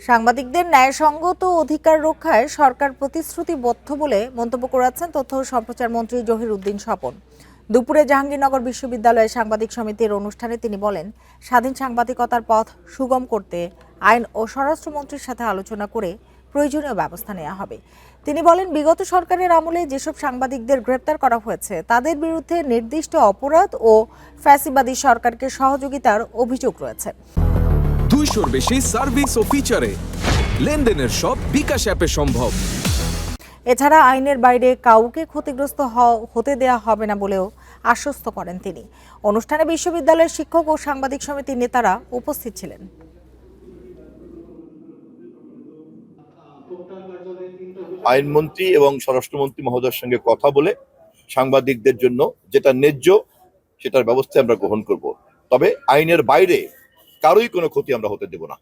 সাংবাদিকদের ন্যায়সঙ্গত অধিকার রক্ষায় সরকার প্রতিশ্রুতিবদ্ধ বলে মন্তব্য করেছেন তথ্য ও সম্প্রচার মন্ত্রী জহির উদ্দিন স্বপন। দুপুরে জাহাঙ্গীরনগর বিশ্ববিদ্যালয়ের সাংবাদিক সমিতির অনুষ্ঠানে তিনি বলেন, স্বাধীন সাংবাদিকতার পথ সুগম করতে আইন ও স্বরাষ্ট্রমন্ত্রীর সাথে আলোচনা করে প্রয়োজনীয় ব্যবস্থা নেওয়া হবে। তিনি বলেন, বিগত সরকারের আমলে যেসব সাংবাদিকদের গ্রেপ্তার করা হয়েছে তাদের বিরুদ্ধে নির্দিষ্ট অপরাধ ও ফ্যাসিবাদী সরকারকে সহযোগিতার অভিযোগ রয়েছে। 200-র বেশি সার্ভিস ও ফিচারে লেনদেনের সব বিকাশ অ্যাপে সম্ভব। এছাড়া আইনের বাইরে কাউকে ক্ষতিগ্রস্ত হতে দেয়া হবে না বলেও আশ্বস্ত করেন তিনি। অনুষ্ঠানে বিশ্ববিদ্যালয়ের শিক্ষক ও সাংবাদিক সমিতির নেতারা উপস্থিত ছিলেন। আইনমন্ত্রী এবং স্বরাষ্ট্রমন্ত্রী মহোদয়ের সঙ্গে কথা বলে সাংবাদিকদের জন্য যেটা ন্যায্য সেটার ব্যবস্থা আমরা গ্রহণ করব। তবে আইনের বাইরে কারোই কোনো ক্ষতি আমরা হতে দেব না।